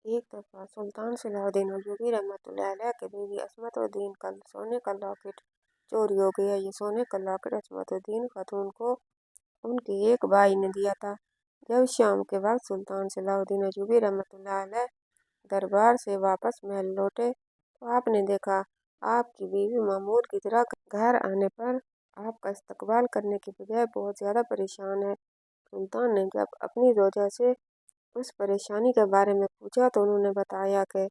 एक दफा सुल्तान सलाहुद्दीन अयूबी रहमतुल्लाह अलैह के बीवी असमतुद्दीन का सोने का लॉकेट चोरी हो गया। ये सोने का लॉकेट असमतुद्दीन खातून को उनके एक भाई ने दिया था। जब शाम के वक्त सुल्तान सलाहुद्दीन अयूबी रहमतुल्लाह अलैह दरबार से वापस महल लौटे तो आपने देखा आपकी बीवी मामूल की तरह घर आने पर आपका इस्तकबाल करने की बजाय बहुत ज्यादा परेशान है। सुल्तान ने जब अपनी जोजा से उस परेशानी के बारे में पूछा तो उन्होंने बताया कि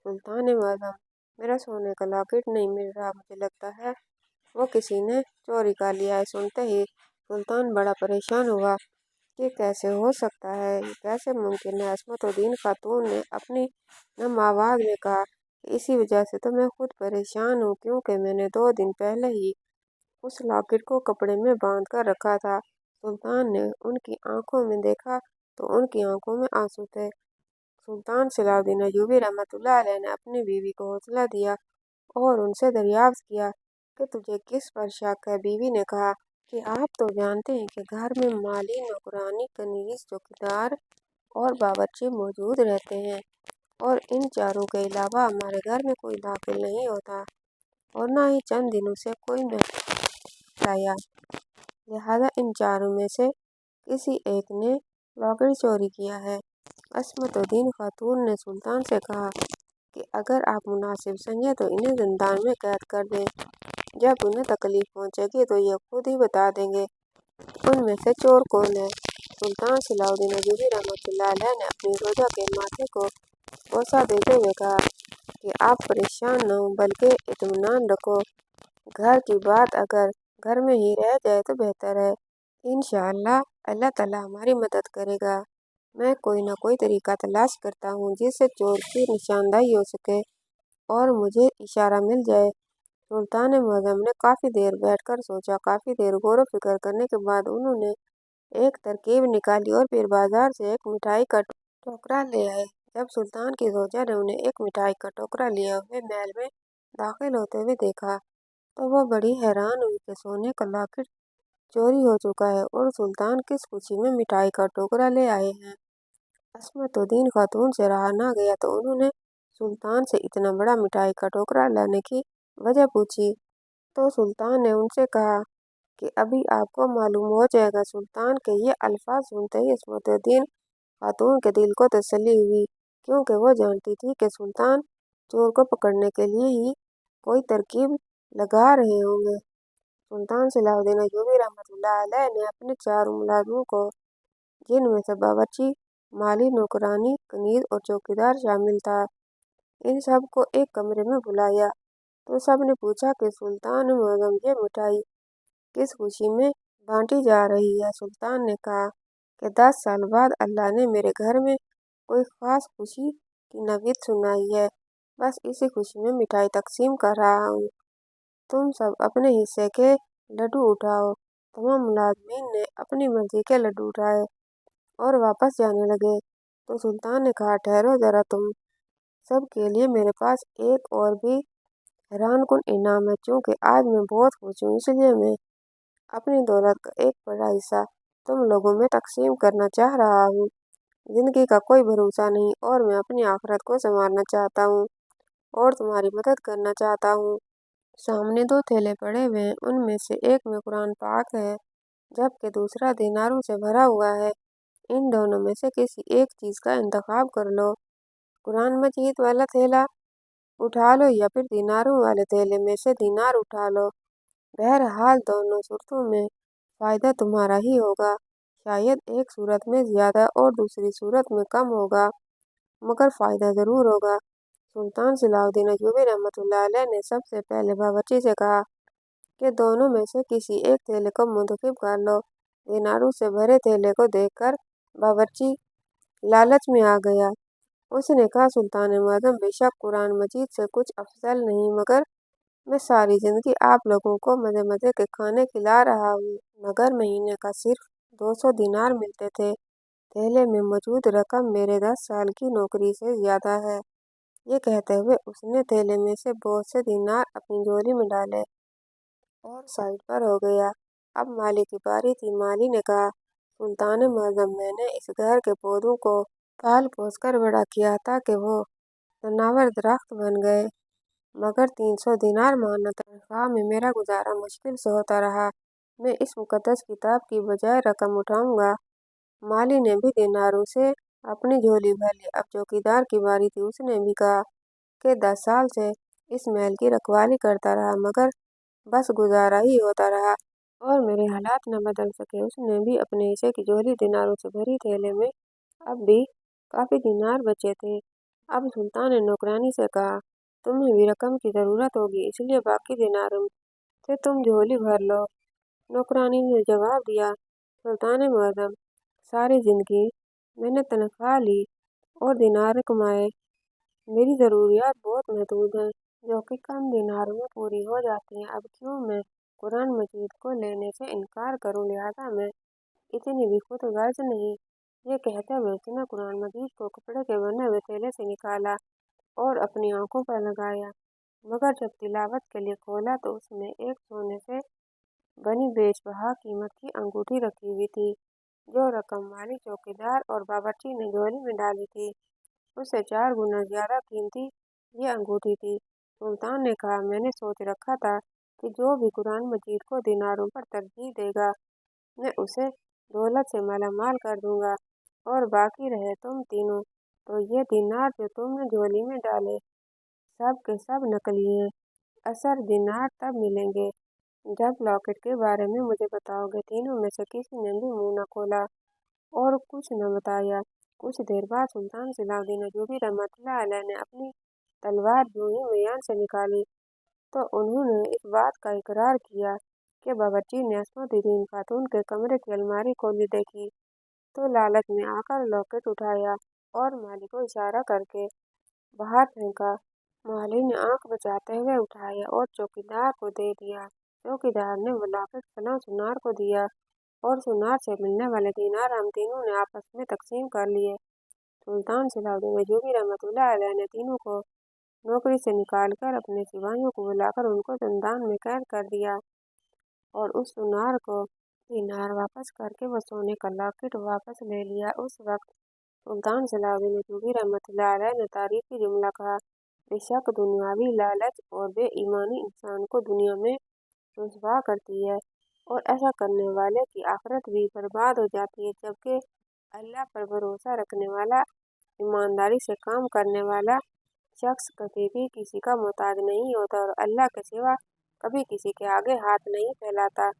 सुल्तान आज़म, मेरा सोने का लॉकेट नहीं मिल रहा, मुझे लगता है वो किसी ने चोरी कर लिया है। सुनते ही सुल्तान बड़ा परेशान हुआ कि कैसे हो सकता है, ये कैसे मुमकिन है। असमतुद्दीन खातून ने अपनी नम आवाज में कहा कि इसी वजह से तो मैं खुद परेशान हूँ, क्योंकि मैंने 2 दिन पहले ही उस लॉकेट को कपड़े में बांध कर रखा था। सुल्तान ने उनकी आंखों में देखा तो उनकी आंखों में आंसू थे। सुल्तान सलाहुद्दीन अयूबी रहमतुल्लाह अलैह ने अपनी बीवी को हौसला दिया और उनसे दरियाफ्त किया कि तुझे किस पर शक है। बीवी ने कहा कि आप तो जानते हैं कि घर में माली, नौकरानी, कनीज, चौकीदार और बावर्ची मौजूद रहते हैं और इन चारों के अलावा हमारे घर में कोई दाखिल नहीं होता और ना ही चंद दिनों से कोई मेहमान आया। लिहाजा इन चारों में से किसी एक ने लॉकेट चोरी किया है। असमतुद्दीन खातून ने सुल्तान से कहा कि अगर आप मुनासिब समझे तो इन्हें जिंदान में कैद कर दें। जब उन्हें तकलीफ पहुंचेगी तो ये खुद ही बता देंगे उनमें से चोर कौन है। सुल्तान सलाहुद्दीन अयूबी रहमतुल्लाह अलैह ने अपनी जोजा के माथे को बोसा देते हुए कहा कि आप परेशान न हो, बल्कि इत्मीनान रखो। घर की बात अगर घर में ही रह जाए तो बेहतर है। इंशाअल्लाह अल्लाह ताला हमारी मदद करेगा। मैं कोई ना कोई तरीका तलाश करता हूँ जिससे चोर की निशानदाही हो सके और मुझे इशारा मिल जाए। सुल्तान मुअज़्ज़म ने काफी देर बैठकर सोचा। काफी देर गौर व फिक्र करने के बाद उन्होंने एक तरकीब निकाली और फिर बाजार से एक मिठाई का टोकरा ले आए। जब सुल्तान की जोजा ने उन्हें एक मिठाई का टोकरा लिया हुए महल में दाखिल होते हुए देखा तो वह बड़ी हैरान हुई कि सोने का लॉकेट चोरी हो चुका है और सुल्तान किस खुशी में मिठाई का टोकरा ले आए हैं। असमतुद्दीन खातून से रहा ना गया तो उन्होंने सुल्तान से इतना बड़ा मिठाई का टोकरा लाने की वजह पूछी तो सुल्तान ने उनसे कहा कि अभी आपको मालूम हो जाएगा। सुल्तान के ये अल्फाज सुनते ही असमतुद्दीन खातून के दिल को तसल्ली हुई, क्योंकि वो जानती थी कि सुल्तान चोर को पकड़ने के लिए ही कोई तरकीब लगा रहे होंगे। सुल्तान सलाहुद्दीन अयूबी रहमतुल्लाह अलैह ने अपने 4 मुलाजिमों को, जिनमें से बावर्ची, माली, नौकरानी, कनीज और चौकीदार शामिल था, इन सब को एक कमरे में बुलाया तो सब ने पूछा कि सुल्तान मुअज़्ज़म, ये मिठाई किस खुशी में बांटी जा रही है। सुल्तान ने कहा कि 10 साल बाद अल्लाह ने मेरे घर में कोई खास खुशी की नवीद सुनाई है, बस इसी खुशी में मिठाई तकसीम कर रहा हूँ। तुम सब अपने हिस्से के लड्डू उठाओ। तमाम मुलाजिमीन ने अपनी मर्जी के लड्डू उठाए और वापस जाने लगे तो सुल्तान ने कहा, ठहरो जरा, तुम सब के लिए मेरे पास एक और भी हैरानकुन इनाम है। चूंकि आज मैं बहुत खुश हूँ, इसलिए मैं अपनी दौलत का एक बड़ा हिस्सा तुम लोगों में तकसीम करना चाह रहा हूँ। जिंदगी का कोई भरोसा नहीं और मैं अपनी आखिरत को संवारना चाहता हूँ और तुम्हारी मदद करना चाहता हूँ। सामने 2 थैले पड़े हुए हैं, उनमें से एक में कुरान पाक है जबकि दूसरा दिनारों से भरा हुआ है। इन दोनों में से किसी एक चीज का इंतखाब कर लो। कुरान मजीद वाला थैला उठा लो या फिर दिनारों वाले थैले में से दिनार उठा लो। बहरहाल दोनों सूरतों में फायदा तुम्हारा ही होगा। शायद एक सूरत में ज्यादा और दूसरी सूरत में कम होगा, मगर फायदा जरूर होगा। सुल्तान सलाहुद्दीन अयूबी रहमतुल्लाह अलैह ने सबसे पहले बावर्ची से कहा कि दोनों में से किसी एक थैले को मुंतखब कर लो। दिनारों से भरे थैले को देखकर बावर्ची लालच में आ गया। उसने कहा, सुल्तान मुअज़्ज़म, बेशक कुरान मजीद से कुछ अफजल नहीं, मगर मैं सारी जिंदगी आप लोगों को मजे मजे के खाने खिला रहा हूँ, मगर महीने का सिर्फ 200 दिनार मिलते थे। थैले में मौजूद रकम मेरे 10 साल की नौकरी से ज्यादा है। ये कहते हुए उसने थैले में से बहुत से दिनार अपनी झोली में डाले और साइड पर हो गया। अब माली की बारी थी। माली ने कहा, सुल्तान मुअज़्ज़म, मैंने इस घर के पौधों को पाल पोस कर बड़ा किया था कि वो तनावर दरख्त बन गए। मगर 300 दिनार माना तनख्वाह में मेरा गुजारा मुश्किल से होता रहा। मैं इस मुकद्दस किताब की बजाय रकम उठाऊंगा। माली ने भी दिनारों से अपनी झोली भर ली। अब चौकीदार की बारी थी। उसने भी कहा कि 10 साल से इस महल की रखवाली करता रहा, मगर बस गुजारा ही होता रहा और मेरे हालात न बदल सके। उसने भी अपने हिस्से की झोली दिनारों से भरी। थैले में अब भी काफी दिनार बचे थे। अब सुल्तान ने नौकरानी से कहा, तुम्हें भी रकम की जरूरत होगी, इसलिए बाकी दिनारों से तुम झोली भर लो। नौकरानी ने जवाब दिया, सुल्तान मुअज्जम, सारी जिंदगी मैंने तनख्वाह ली और दिनार कमाए। मेरी ज़रूरियात बहुत महदूद हैं, जो कि कम दिनारों में पूरी हो जाती हैं। अब क्यों मैं कुरान मजीद को लेने से इनकार करूं, लिहाजा मैं इतनी भी खुद गर्ज नहीं। ये कहते हुए उसने कुरान मजीद को कपड़े के बने हुए थैले से निकाला और अपनी आंखों पर लगाया। मगर जब तिलावत के लिए खोला तो उसमें एक सोने से बनी बेशबहा कीमत की अंगूठी रखी हुई थी, जो रकम वाली चौकीदार और बावर्ची ने झोली में डाली थी। उससे 4 गुना ज्यादा कीमती ये अंगूठी थी। सुल्तान ने कहा, मैंने सोच रखा था कि जो भी कुरान मजीद को दिनारों पर तरजीह देगा, मैं उसे दौलत से मालामाल कर दूंगा, और बाकी रहे तुम तीनों, तो ये दिनार जो तुमने झोली में डाले सब के सब नकली हैं। असर दिनार तब मिलेंगे जब लॉकेट के बारे में मुझे बताओगे। तीनों में से किसी ने भी मुंह न खोला और कुछ न बताया। कुछ देर बाद सुल्तान सलाउद्दीन अय्यूबी रहमतुल्लाह अलैह ने अपनी तलवार यूं ही मियान से निकाली तो उन्होंने इस बात का इकरार किया कि बावर्ची ने असमतुद्दीन खातून के कमरे की अलमारी खोली। देखी तो लालच में आकर लॉकेट उठाया और माली को इशारा करके बाहर फेंका। माली ने आंख बचाते हुए उठाया और चौकीदार को दे दिया। चौकीदार ने वो लॉकेट फलां सुनार को दिया और सुनार से मिलने वाले दिनार हम तीनों ने आपस में तकसीम कर लिए। सुल्तान सलाउद्दीन अय्यूबी रहमतुल्लाह अलैह ने तीनों को नौकरी से निकालकर अपने सिपाहियों को बुलाकर उनको ज़िंदान में कैद कर दिया और उस सुनार को दिनार वापस करके वो सोने का लॉकेट वापस ले लिया। उस वक्त सुल्तान सलाउद्दीन अय्यूबी रहमतुल्लाह अलैह ने तारीफी जुमला कहा, बेशक दुनियावी लालच और बेईमानी इंसान को दुनिया में रुसवा करती है और ऐसा करने वाले की आखिरत भी बर्बाद हो जाती है, जबकि अल्लाह पर भरोसा रखने वाला, ईमानदारी से काम करने वाला शख्स कभी भी किसी का मोहताज नहीं होता और अल्लाह के सिवा कभी किसी के आगे हाथ नहीं फैलाता।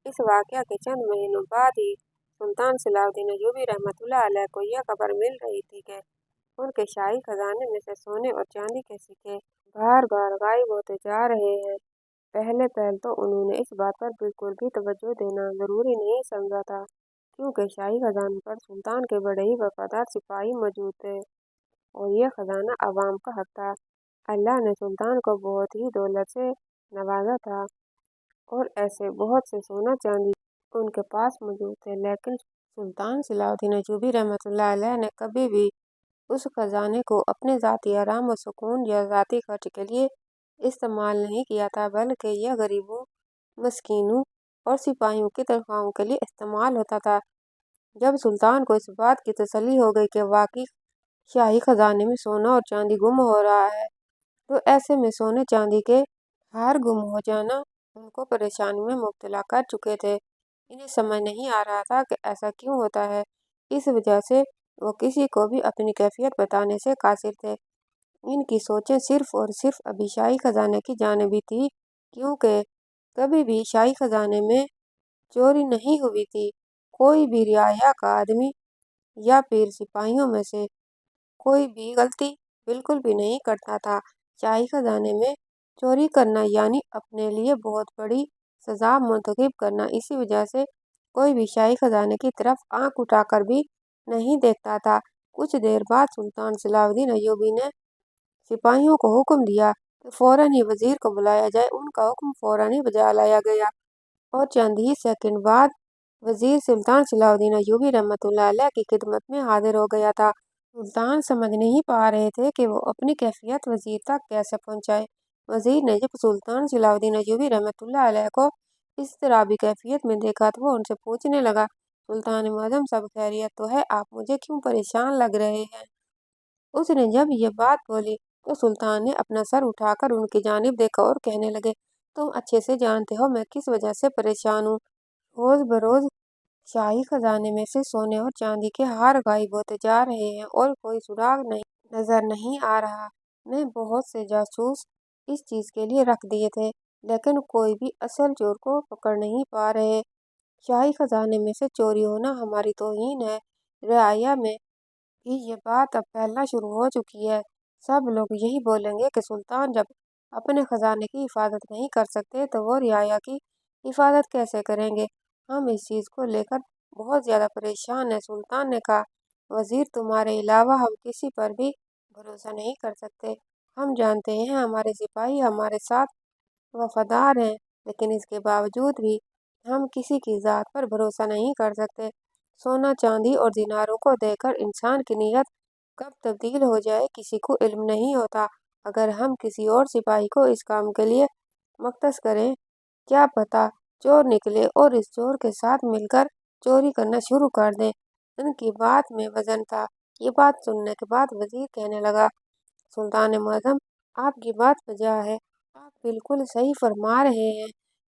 इस वाक़या के चंद महीनों बाद ही सुल्तान सलाउद्दीन अय्यूबी रहमतुल्लाह अलैह को यह खबर मिल रही थी कि उनके शाही खजाने में से सोने और चांदी के सिक्के बार बार गायब होते जा रहे हैं। पहले तो उन्होंने इस बात पर बिल्कुल भी तवज्जो देना जरूरी नहीं समझा था, क्योंकि शाही खजाने पर सुल्तान के बड़े ही वफादार सिपाही मौजूद थे और यह खजाना अवाम का हक था। अल्लाह ने सुल्तान को बहुत ही दौलत से नवाजा था और ऐसे बहुत से सोना चांदी उनके पास मौजूद थे, लेकिन सुल्तान सलाउद्दीन अय्यूबी रहमतुल्लाह अलैह ने कभी भी उस खजाने को अपने ज़ाती आराम और सुकून या ज़ाती खर्च के लिए इस्तेमाल नहीं किया था, बल्कि यह गरीबों, मस्कीनों और सिपाहियों की तनख्वाहों के लिए इस्तेमाल होता था। जब सुल्तान को इस बात की तसल्ली हो गई कि वाकई शाही खजाने में सोना और चांदी गुम हो रहा है, तो ऐसे में सोने चांदी के हार गुम हो जाना उनको परेशानी में मुब्तला कर चुके थे। इन्हें समझ नहीं आ रहा था कि ऐसा क्यों होता है। इस वजह से वो किसी को भी अपनी कैफियत बताने से कासिर थे। इनकी सोचें सिर्फ और सिर्फ अभी शाही खजाने की जानिब ही थी, क्योंकि कभी भी शाही खजाने में चोरी नहीं हुई थी। कोई भी रियाया का आदमी या फिर सिपाहियों में से कोई भी गलती बिल्कुल भी नहीं करता था। शाही खजाने में चोरी करना यानी अपने लिए बहुत बड़ी सजा मुंतखब करना। इसी वजह से कोई भी शाही खजाने की तरफ आंख उठाकर भी नहीं देखता था। कुछ देर बाद सुल्तान सलाउद्दीन अय्यूबी ने सिपाहियों को हुक्म दिया कि फौरन ही वजीर को बुलाया जाए। उनका हुक्म फौरन ही बजा लाया गया और चंद ही सेकंड बाद वजीर सुल्तान सलाउद्दीन अय्यूबी रहमतुल्लाह अलैह की खिदमत में हाजिर हो गया था। सुल्तान समझ नहीं पा रहे थे कि वो अपनी कैफियत वजीर तक कैसे पहुंचाए। वजीर ने जब सुल्तान सलाउद्दीन अय्यूबी रहमतुल्लाह अलैह को इस तरह भी कैफियत में देखा तो वो उनसे पूछने लगा, सुल्तान मुअज्जम सब खैरियत तो है, आप मुझे क्यों परेशान लग रहे हैं? उसने जब ये बात बोली तो सुल्तान ने अपना सर उठाकर उनकी जानिब देखा और कहने लगे, तुम अच्छे से जानते हो मैं किस वजह से परेशान हूँ। रोज बरोज शाही खजाने में से सोने और चांदी के हार गायब होते जा रहे हैं और कोई सुराग नहीं नजर नहीं आ रहा। मैं बहुत से जासूस इस चीज के लिए रख दिए थे, लेकिन कोई भी असल चोर को पकड़ नहीं पा रहे। शाही खजाने में से चोरी होना हमारी तौहीन है। रियाया में भी ये बात अब फैलना शुरू हो चुकी है। सब लोग यही बोलेंगे कि सुल्तान जब अपने खजाने की हिफाजत नहीं कर सकते तो वो रियाया की हिफाजत कैसे करेंगे। हम इस चीज को लेकर बहुत ज्यादा परेशान है। सुल्तान ने कहा, वजीर तुम्हारे अलावा हम किसी पर भी भरोसा नहीं कर सकते। हम जानते हैं हमारे सिपाही हमारे साथ वफादार हैं, लेकिन इसके बावजूद भी हम किसी की जात पर भरोसा नहीं कर सकते। सोना चांदी और दिनारों को देखकर इंसान की नीयत कब तब्दील हो जाए किसी को इल्म नहीं होता। अगर हम किसी और सिपाही को इस काम के लिए मख्तस करें, क्या पता चोर निकले और इस चोर के साथ मिलकर चोरी करना शुरू कर दें। उनकी बात में वजन था। ये बात सुनने के बाद वजीर कहने लगा, सुल्तान मुअज्जम आपकी बात वजह है, आप बिल्कुल सही फरमा रहे हैं।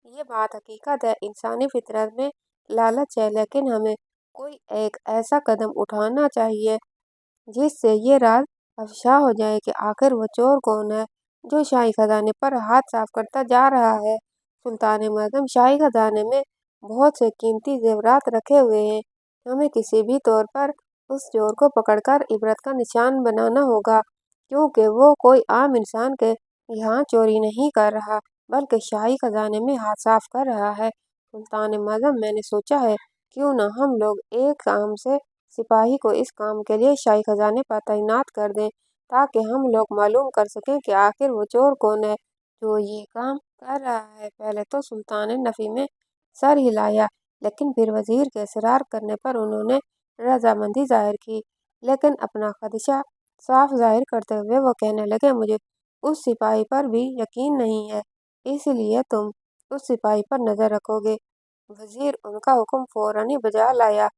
ये बात हकीकत है, इंसानी फितरत में लालच है, लेकिन हमें कोई एक ऐसा कदम उठाना चाहिए जिससे ये राज अफशा हो जाए कि आखिर वो चोर कौन है जो शाही खजाने पर हाथ साफ करता जा रहा है। सुल्तान मुअज्जम शाही खजाने में बहुत से कीमती जेवरात रखे हुए हैं। हमें किसी भी तौर पर उस चोर को पकड़कर इबरत का निशान बनाना होगा, क्योंकि वो कोई आम इंसान के यहाँ चोरी नहीं कर रहा बल्कि शाही खजाने में हाथ साफ कर रहा है। सुल्तान मुअज्जम मैंने सोचा है क्यों ना हम लोग एक काम से सिपाही को इस काम के लिए शाही खजाने पर तैनात कर दें, ताकि हम लोग मालूम कर सकें कि आखिर वो चोर कौन है जो ये काम कर रहा है। पहले तो सुल्तान ने नफी में सर हिलाया, लेकिन फिर वजीर के इसरार करने पर उन्होंने रजामंदी जाहिर की, लेकिन अपना खदशा साफ जाहिर करते हुए वो कहने लगे, मुझे उस सिपाही पर भी यकीन नहीं है, इसलिए तुम उस सिपाही पर नजर रखोगे। वजीर उनका हुक्म फौरन ही बजा लाया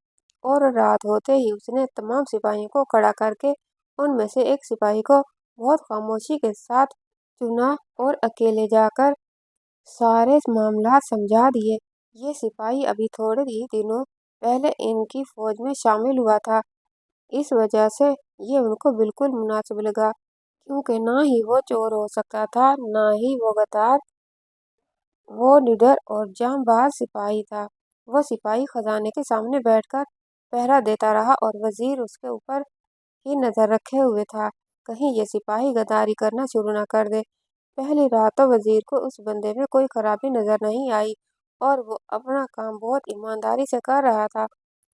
और रात होते ही उसने तमाम सिपाहियों को खड़ा करके उनमें से एक सिपाही को बहुत खामोशी के साथ चुना और अकेले जाकर सारे मामला समझा दिए। ये सिपाही अभी थोड़े ही दिनों पहले इनकी फौज में शामिल हुआ था, इस वजह से ये उनको बिल्कुल मुनासिब लगा, क्योंकि ना ही वो चोर हो सकता था ना ही वो गद्दार। वो निडर और जांबाज सिपाही था। वो सिपाही खजाने के सामने बैठकर पहरा देता रहा और वजीर उसके ऊपर ही नजर रखे हुए था, कहीं ये सिपाही गद्दारी करना शुरू न कर दे। पहली रात तो वजीर को उस बंदे में कोई खराबी नजर नहीं आई और वो अपना काम बहुत ईमानदारी से कर रहा था।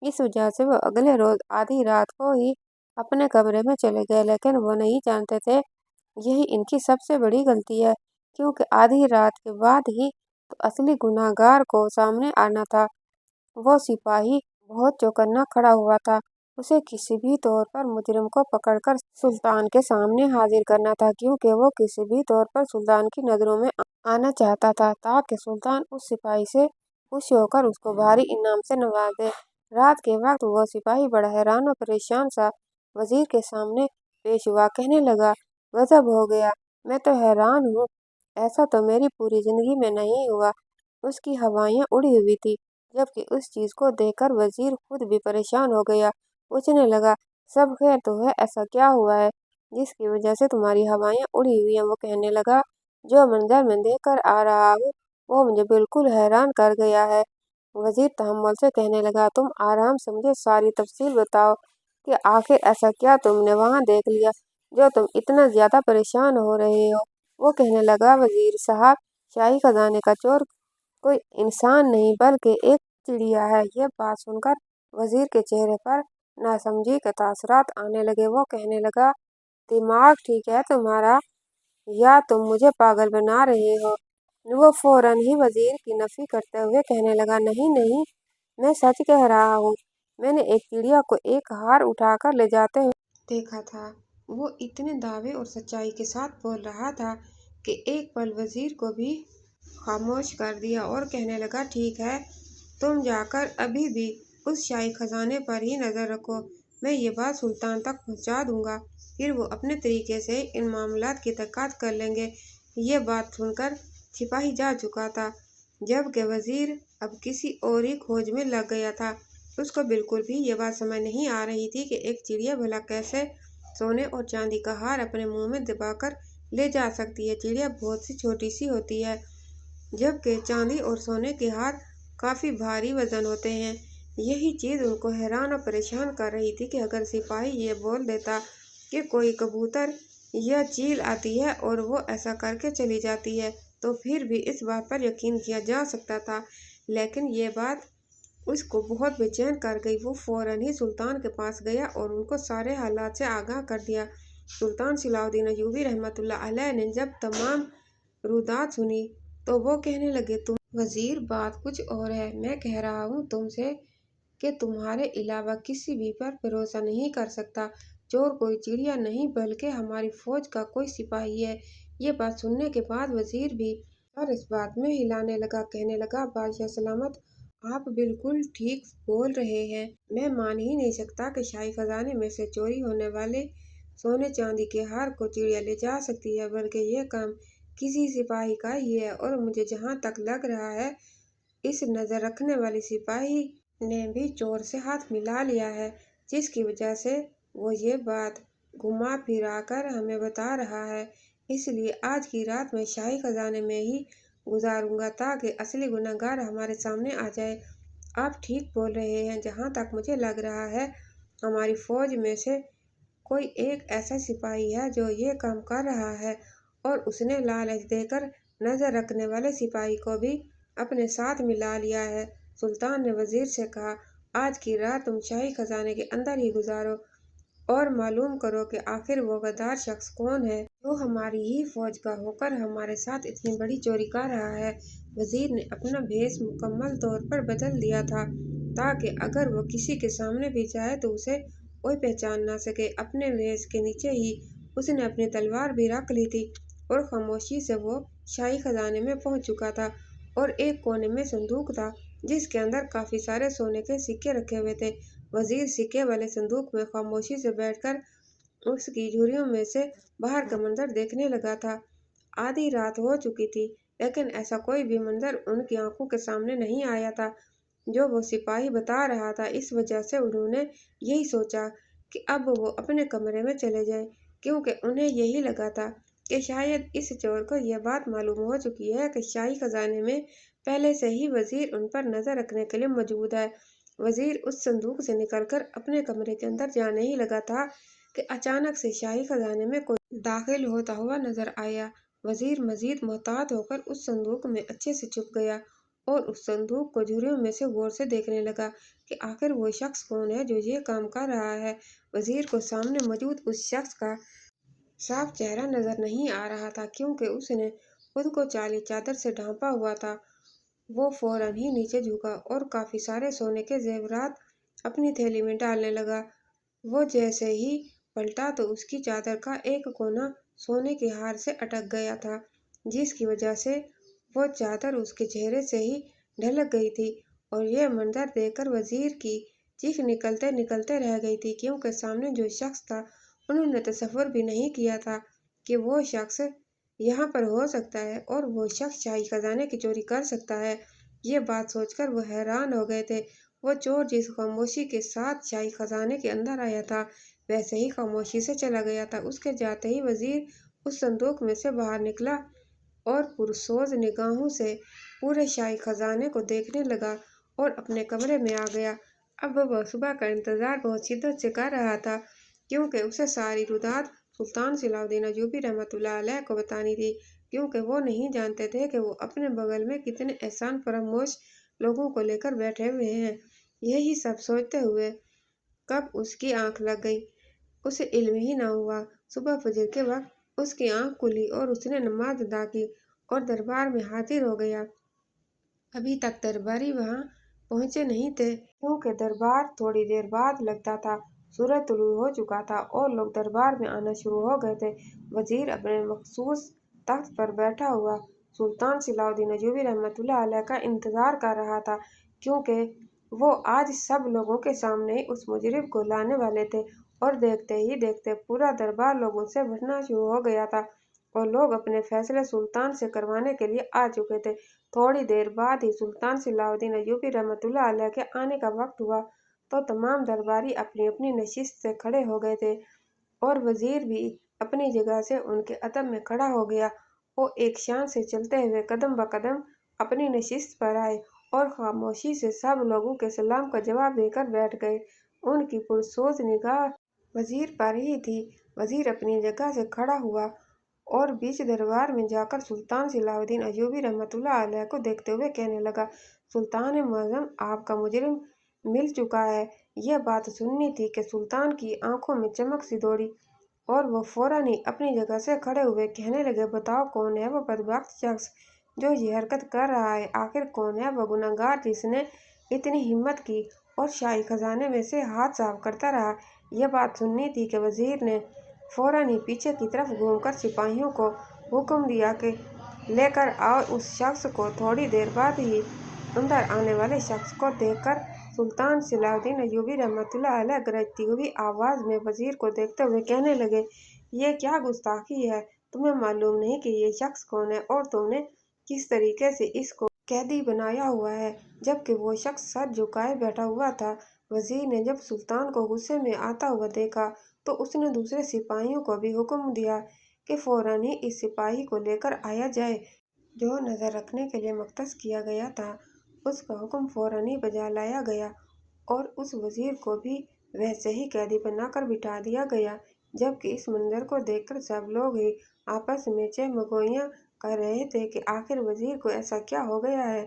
इस वजह से वो अगले रोज आधी रात को ही अपने कमरे में चले गए, लेकिन वो नहीं जानते थे यही इनकी सबसे बड़ी गलती है, क्योंकि आधी रात के बाद ही तो असली गुनाहगार को सामने आना था। वो सिपाही बहुत चौकन्ना खड़ा हुआ था। उसे किसी भी तौर पर मुजरिम को पकड़कर सुल्तान के सामने हाजिर करना था, क्योंकि वो किसी भी तौर पर सुल्तान की नजरों में आना चाहता था, ताकि सुल्तान उस सिपाही से खुश होकर उसको भारी इनाम से नवाज दे। रात के वक्त वो सिपाही बड़ा हैरान और परेशान सा वजीर के सामने पेश हुआ, कहने लगा, गजब हो गया, मैं तो हैरान हूँ, ऐसा तो मेरी पूरी जिंदगी में नहीं हुआ। उसकी हवाइयाँ उड़ी हुई थी, जबकि उस चीज को देखकर वजीर खुद भी परेशान हो गया। पूछने लगा, सब खैर तो है, ऐसा क्या हुआ है जिसकी वजह से तुम्हारी हवाइयाँ उड़ी हुई हैं? वो कहने लगा, जो मंजर मैं देख कर आ रहा हूँ वो मुझे बिल्कुल हैरान कर गया है। वजीर तहम्मुल से कहने लगा, तुम आराम से मुझे सारी तफसील बताओ कि आखिर ऐसा क्या तुमने वहाँ देख लिया जो तुम इतना ज्यादा परेशान हो रहे हो। वो कहने लगा, वजीर साहब, शाही खजाने का चोर कोई इंसान नहीं बल्कि एक चिड़िया है। यह बात सुनकर वजीर के चेहरे पर नासमझी के तासरात आने लगे। वो कहने लगा, दिमाग ठीक है तुम्हारा या तुम मुझे पागल बना रहे हो? वो फौरन ही वजीर की नफी करते हुए कहने लगा, नहीं नहीं, मैं सच कह रहा हूँ, मैंने एक चिड़िया को एक हार उठाकर ले जाते हुए देखा था। वो इतने दावे और सच्चाई के साथ बोल रहा था कि एक पल वजीर को भी खामोश कर दिया और कहने लगा, ठीक है, तुम जाकर अभी भी उस शाही खजाने पर ही नजर रखो, मैं ये बात सुल्तान तक पहुंचा दूंगा, फिर वो अपने तरीके से इन मामलात की तहकीकात कर लेंगे। ये बात सुनकर सिपाही जा चुका था, जबकि वजीर अब किसी और ही खोज में लग गया था। उसको बिल्कुल भी ये बात समझ नहीं आ रही थी कि एक चिड़िया भला कैसे सोने और चांदी का हार अपने मुंह में दबाकर ले जा सकती है। चिड़िया बहुत सी छोटी सी होती है, जबकि चांदी और सोने के हार काफी भारी वजन होते हैं। यही चीज उनको हैरान और परेशान कर रही थी कि अगर सिपाही ये बोल देता कि कोई कबूतर या चील आती है और वो ऐसा करके चली जाती है, तो फिर भी इस बात पर यकीन किया जा सकता था। लेकिन ये बात उसको बहुत बेचैन कर गई। वो फौरन ही सुल्तान के पास गया और उनको सारे हालात से आगाह कर दिया। सुल्तान सलाहुद्दीन अय्यूबी रहमतुल्लाह अलैह ने जब तमाम रुदात सुनी तो वो कहने लगे, तुम वजीर, बात कुछ और है। मैं कह रहा हूँ तुमसे कि तुम्हारे अलावा किसी भी पर भरोसा नहीं कर सकता। चोर कोई चिड़िया नहीं बल्कि हमारी फौज का कोई सिपाही है। ये बात सुनने के बाद वजीर भी और इस बात में हिलाने लगा, कहने लगा, बादशाह सलामत, आप बिल्कुल ठीक बोल रहे हैं। मैं मान ही नहीं सकता कि शाही खजाने में से चोरी होने वाले सोने चांदी के हार को चिड़िया ले जा सकती है, बल्कि यह काम किसी सिपाही का ही है। और मुझे जहाँ तक लग रहा है, इस नजर रखने वाली सिपाही ने भी चोर से हाथ मिला लिया है, जिसकी वजह से वो ये बात घुमा फिरा कर हमें बता रहा है। इसलिए आज की रात मैं शाही खजाने में ही गुजारूंगा ताकि असली गुनहगार हमारे सामने आ जाए। आप ठीक बोल रहे हैं। जहाँ तक मुझे लग रहा है, हमारी फौज में से कोई एक ऐसा सिपाही है जो ये काम कर रहा है और उसने लालच देकर नजर रखने वाले सिपाही को भी अपने साथ मिला लिया है। सुल्तान ने वजीर से कहा, आज की रात तुम शाही खजाने के अंदर ही गुजारो और मालूम करो कि आखिर वो गद्दार शख्स कौन है जो हमारी ही फौज का होकर हमारे साथ इतनी बड़ी चोरी कर रहा है। वजीर ने अपना भेष मुकम्मल तौर पर बदल दिया था ताकि अगर वो किसी के सामने भी जाए तो उसे कोई पहचान ना सके। अपने भेष के नीचे ही उसने अपनी तलवार भी रख ली थी और खामोशी से वो शाही खजाने में पहुंच चुका था। और एक कोने में संदूक था जिसके अंदर काफी सारे सोने के सिक्के रखे हुए थे। वजीर सिक्के वाले संदूक में खामोशी से बैठकर उसकी झुर्रियों में से बाहर का मंजर देखने लगा था। आधी रात हो चुकी थी, लेकिन ऐसा कोई भी मंजर उनकी आंखों के सामने नहीं आया था जो वो सिपाही बता रहा था। इस वजह से उन्होंने यही सोचा कि अब वो अपने कमरे में चले जाएं, क्योंकि उन्हें यही लगा था कि शायद इस चोर को यह बात मालूम हो चुकी है कि शाही खजाने में पहले से ही वजीर उन पर नजर रखने के लिए मौजूद है। वजीर उस संदूक से निकलकर अपने कमरे के अंदर जाने ही लगा था कि अचानक से शाही खजाने में कोई दाखिल होता हुआ नजर आया। वजीर मजीद मोहतात होकर उस संदूक में अच्छे से छुप गया और उस संदूक को झुर्रियों में से गौर से देखने लगा कि आखिर वो शख्स कौन है जो ये काम कर रहा है। वजीर को सामने मौजूद उस शख्स का साफ चेहरा नजर नहीं आ रहा था, क्योंकि उसने खुद को जाली चादर से ढांपा हुआ था। वो फौरन ही नीचे झुका और काफी सारे सोने के जेवरात अपनी थैली में डालने लगा। वो जैसे ही पलटा तो उसकी चादर का एक कोना सोने के हार से अटक गया था, जिसकी वजह से वो चादर उसके चेहरे से ही ढलक गई थी। और यह मंजर देखकर वजीर की चीख निकलते निकलते रह गई थी, क्योंकि सामने जो शख्स था उन्होंने तसव्वुर भी नहीं किया था कि वो शख्स यहाँ पर हो सकता है और वो शख्स शाही खजाने की चोरी कर सकता है। ये बात सोचकर वो हैरान हो गए थे। वो चोर जिस खामोशी के साथ शाही खजाने के अंदर आया था, वैसे ही खामोशी से चला गया था। उसके जाते ही वजीर उस संदूक में से बाहर निकला और पुरसोज निगाहों से पूरे शाही खजाने को देखने लगा और अपने कमरे में आ गया। अब वह सुबह का इंतजार बहुत शिद्दत से कर रहा था, क्योंकि उसे सारी रुदात सुल्तान सलाहुद्दीन अय्यूबी रहमतुल्लाह अलैह को बतानी थी, क्योंकि वो नहीं जानते थे कि वो अपने बगल में कितने एहसान फरामोश लोगों को लेकर बैठे हुए हैं। यही सब सोचते हुए कब उसकी आंख लग गई, उसे इल्म ही न हुआ। सुबह फजर के वक्त उसकी आंख खुली और उसने नमाज अदा की और दरबार में हाजिर हो गया। अभी तक दरबारी वहां पहुंचे नहीं थे, क्योंकि दरबार थोड़ी देर बाद लगता था। सूरज तुलू हो चुका था और लोग दरबार में आना शुरू हो गए थे। वजीर अपने मखसूस तख्त पर बैठा हुआ सुल्तान सलाहुद्दीन अय्यूबी रहमतुल्लाह अलैह का इंतजार कर रहा था, क्योंकि وہ آج سب لوگوں کے سامنے اس مجرم کو لانے والے تھے اور دیکھتے ہی دیکھتے پورا دربار لوگوں سے بھرنا شروع ہو گیا تھا اور لوگ اپنے فیصلے سلطان سے کروانے کے لیے آ چکے تھے۔ تھوڑی دیر بعد ہی سلطان صلاح الدین ایوبی رحمۃ اللہ علیہ کے آنے کا وقت ہوا تو تمام درباری اپنی اپنی نشست سے کھڑے ہو گئے تھے اور وزیر بھی اپنی جگہ سے ان کے ادب میں کھڑا ہو گیا۔ وہ ایک شان سے چلتے ہوئے قدم بقدم اپنی نشست پر آئے اور خاموشی سے سب لوگوں کے سلام کا جواب دے کر بیٹھ گئے۔ ان کی پرسوز نگاہ وزیر پر ہی تھی۔ وزیر اپنی جگہ سے کھڑا ہوا اور بیچ دربار میں جا کر سلطان صلاح الدین ایوبی رحمۃ اللہ علیہ کو دیکھتے ہوئے کہنے لگا، سلطان معظم، آپ کا مجرم مل چکا ہے۔ یہ بات سننی تھی کہ سلطان کی آنکھوں میں چمک سی دوڑی اور وہ فوراً ہی اپنی جگہ سے کھڑے ہوئے کہنے لگے، بتاؤ کون ہے وہ بدبخت شخص جو یہ حرکت کر رہا ہے؟ آخر کون ہے وہ گنہگار جس نے اتنی ہمت کی اور شاہی خزانے میں سے ہاتھ صاف کرتا رہا؟ یہ بات سننی تھی کہ وزیر نے فوراً ہی پیچھے کی طرف گھوم کر سپاہیوں کو حکم دیا کہ لے کر آؤ اس شخص کو۔ تھوڑی دیر بعد ہی اندر آنے والے شخص کو دیکھ کر سلطان صلاح الدین ایوبی رحمۃ اللہ علیہ گرجتی ہوئی آواز میں وزیر کو دیکھتے ہوئے کہنے لگے، یہ کیا گستاخی ہے؟ تمہیں معلوم نہیں کہ یہ شخص کون ہے اور تم نے کس طریقے سے اس کو قیدی بنایا ہوا ہے؟ جبکہ وہ شخص سر جھکائے بیٹھا ہوا تھا۔ وزیر نے جب سلطان کو غصے میں آتا ہوا دیکھا تو اس نے دوسرے سپاہیوں کو بھی حکم دیا کہ فوراً ہی اس سپاہی کو لے کر آیا جائے جو نظر رکھنے کے لیے مختص کیا گیا تھا۔ اس کا حکم فوراً ہی بجا لایا گیا اور اس وزیر کو بھی ویسے ہی قیدی بنا کر بٹھا دیا گیا۔ جبکہ اس منظر کو دیکھ کر سب لوگ ہی آپس میں چہمگوئیاں کر رہے تھے کہ آخر وزیر کو ایسا کیا ہو گیا ہے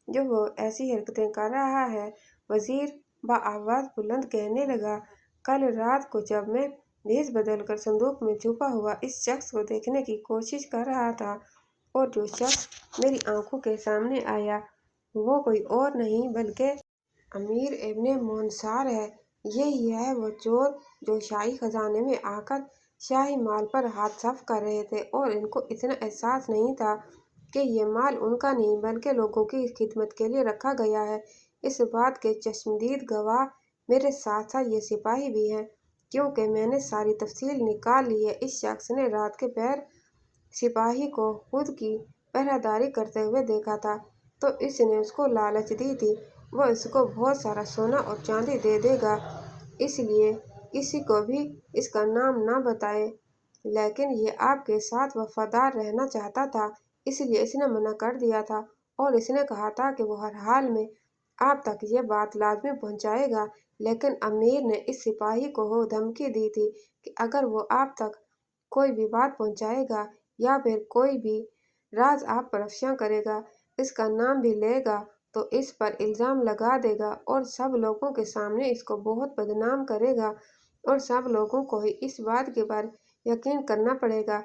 جو وہ ایسی حرکتیں کر رہا ہے۔ وزیر بآواز بلند کہنے لگا، کل رات کو جب میں بھیس بدل کر صندوق میں چھپا ہوا اس شخص کو دیکھنے کی کوشش کر رہا تھا اور جو شخص میری آنکھوں کے سامنے آیا وہ کوئی اور نہیں بلکہ امیر ابن مونسار ہے۔ یہی ہے وہ چور جو شاہی خزانے میں آ کر شاہی مال پر ہاتھ صاف کر رہے تھے اور ان کو اتنا احساس نہیں تھا کہ یہ مال ان کا نہیں بلکہ لوگوں کی خدمت کے لیے رکھا گیا ہے۔ اس بات کے چشمدید گواہ میرے ساتھ ساتھ یہ سپاہی بھی ہیں کیونکہ میں نے ساری تفصیل نکال لی ہے۔ اس شخص نے رات کے پہر سپاہی کو خود کی پہرہ داری کرتے ہوئے دیکھا تھا تو اس نے اس کو لالچ دی تھی وہ اس کو بہت سارا سونا اور چاندی دے دے گا، اس لیے کسی کو بھی اس کا نام نہ بتائے، لیکن یہ آپ کے ساتھ وفادار رہنا چاہتا تھا اس لیے اس نے منع کر دیا تھا اور اس نے کہا تھا کہ وہ ہر حال میں آپ تک یہ بات لازمی پہنچائے گا۔ لیکن امیر نے اس سپاہی کو دھمکی دی تھی کہ اگر وہ آپ تک کوئی بھی بات پہنچائے گا یا پھر کوئی بھی راز آپ پر افشاں کرے گا، اس کا نام بھی لے گا تو اس پر الزام لگا دے گا اور سب لوگوں کے سامنے اس کو بہت بدنام کرے گا اور سب لوگوں کو ہی اس بات کے پر یقین کرنا پڑے گا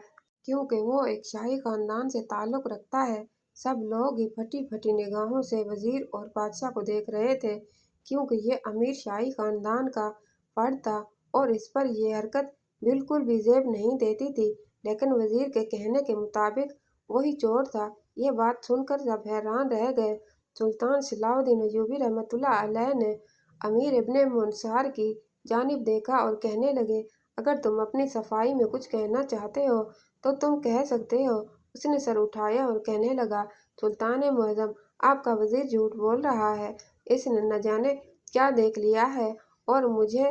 کیونکہ وہ ایک شاہی خاندان سے تعلق رکھتا ہے۔ سب لوگ ہی پھٹی پھٹی نگاہوں سے وزیر اور بادشاہ کو دیکھ رہے تھے کیونکہ یہ امیر شاہی خاندان کا فرد تھا اور اس پر یہ حرکت بالکل بھی زیب نہیں دیتی تھی، لیکن وزیر کے کہنے کے مطابق وہی چور تھا۔ یہ بات سن کر سب حیران رہ گئے۔ سلطان صلاح الدین ایوبی رحمۃ اللہ علیہ نے امیر ابن مونسار کی جانب دیکھا اور کہنے لگے، اگر تم اپنی صفائی میں کچھ کہنا چاہتے ہو تو تم کہہ سکتے ہو۔ اس نے سر اٹھایا اور کہنے لگا، سلطان معظم، آپ کا وزیر جھوٹ بول رہا ہے، اس نے نہ جانے کیا دیکھ لیا ہے اور مجھے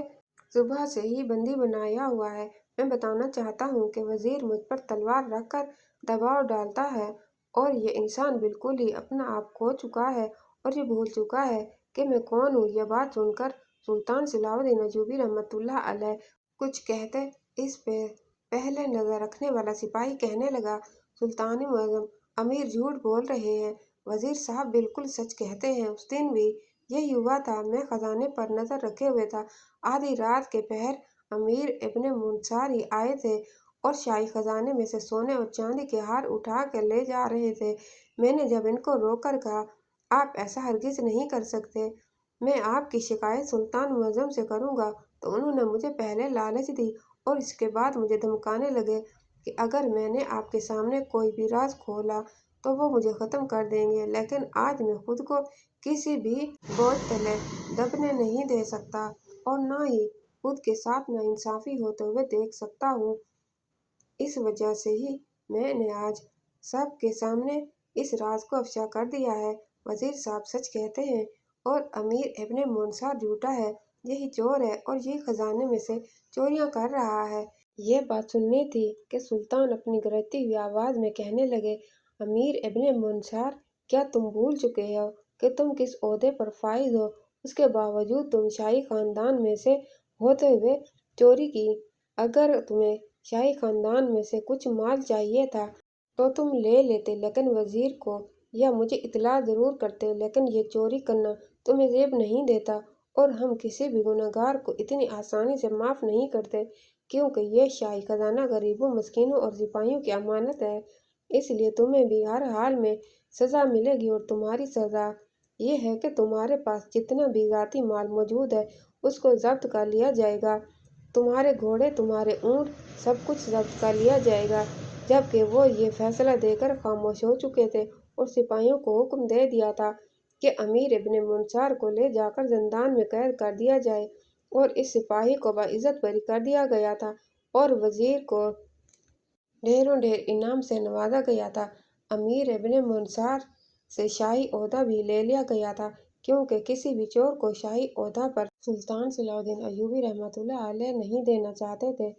صبح سے ہی بندی بنایا ہوا ہے۔ میں بتانا چاہتا ہوں کہ وزیر مجھ پر تلوار رکھ کر دباؤ ڈالتا ہے اور یہ انسان بالکل ہی اپنا آپ کھو چکا ہے اور یہ بھول چکا ہے کہ میں کون ہوں۔ یہ بات سن کر سلطان صلاح الدین ایوبی رحمۃ اللہ علیہ کچھ کہتے اس پہ پہلے نظر رکھنے والا سپاہی کہنے لگا، سلطان معظم، امیر جھوٹ بول رہے ہیں، وزیر صاحب بالکل سچ کہتے ہیں، اس دن بھی یہی ہوا تھا، میں خزانے پر نظر رکھے ہوئے تھا، آدھی رات کے پہر امیر ابن مونسار ہی آئے تھے اور شاہی خزانے میں سے سونے اور چاندی کے ہار اٹھا کے لے جا رہے تھے۔ میں نے جب ان کو روک کر کہا، آپ ایسا ہرگز نہیں کر سکتے، میں آپ کی شکایت سلطان معظم سے کروں گا، تو انہوں نے مجھے پہلے لالچ دی اور اس کے بعد مجھے دھمکانے لگے کہ اگر میں نے آپ کے سامنے کوئی بھی راز کھولا तो वो मुझे खत्म कर देंगे, लेकिन आज मैं खुद को किसी भी बोझ तले दबने नहीं दे सकता और ना ही खुद के साथ नाइंसाफी होते हुए देख सकता हूँ। इस वजह से ही मैंने आज सबके सामने इस राज को अफ़शा कर दिया है। वज़ीर साहब सच कहते हैं और अमीर इब्न मुनसर झूठा है। यही चोर है और यही खजाने में से चोरियां कर रहा है। ये बात सुननी थी कि सुल्तान अपनी गरजती हुई आवाज में कहने लगे, अमीर इब्न मुनसर, क्या तुम भूल चुके हो कि तुम किस ओहदे पर फाइज हो? उसके बावजूद तुम शाही खानदान में से होते हुए चोरी की। अगर तुम्हें शाही खानदान में से कुछ माल चाहिए था तो तुम ले लेते, लेकिन वजीर को या मुझे इत्तला जरूर करते, लेकिन ये चोरी करना तुम्हें जेब नहीं देता और हम किसी भी गुनहगार को इतनी आसानी से माफ नहीं करते, क्योंकि ये शाही खजाना गरीबों, मस्कीनों और सिपाहियों की अमानत है। इसलिए तुम्हें भी हर हाल में सजा मिलेगी और तुम्हारी सजा ये है कि तुम्हारे पास जितना भी जाती माल मौजूद है उसको जब्त कर लिया जाएगा। तुम्हारे घोड़े, तुम्हारे ऊँट, सब कुछ जब्त कर लिया जाएगा। जबकि वो ये फैसला देकर खामोश हो चुके थे और सिपाहियों को हुक्म दे दिया था कि अमीर इब्न मुनसर को ले जाकर जिंदान में कैद कर दिया जाए और इस सिपाही को बाइज्जत बरी कर दिया गया था और वजीर को ढेरों ढेर इनाम से नवाजा गया था। अमीर इब्न मुनसर से शाही ओहदा भी ले लिया गया था, क्योंकि किसी भी चोर को शाही ओहदा पर सुल्तान सलाहुद्दीन अय्यूबी रहमतुल्लाह अलैह नहीं देना चाहते थे।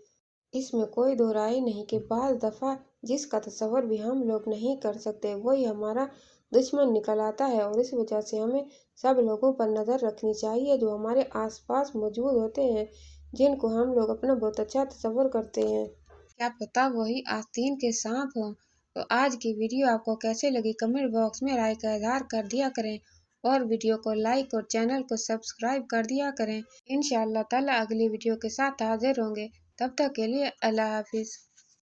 इसमें कोई दो राय नहीं कि बाज़ दफ़ा जिसका तसव्वुर भी हम लोग नहीं कर सकते वही हमारा दुश्मन निकल आता है और इस वजह से हमें सब लोगों पर नज़र रखनी चाहिए जो हमारे आसपास मौजूद होते हैं, जिनको हम लोग अपना बहुत अच्छा तसव्वुर करते हैं। क्या पता वही आस्तीन के सांप हों। तो आज की वीडियो आपको कैसे लगी कमेंट बॉक्स में राय का इजहार कर दिया करें और वीडियो को लाइक और चैनल को सब्सक्राइब कर दिया करें। इंशाअल्लाह ताला अगली वीडियो के साथ हाजिर होंगे। तब तक के लिए अल्लाह हाफिज़।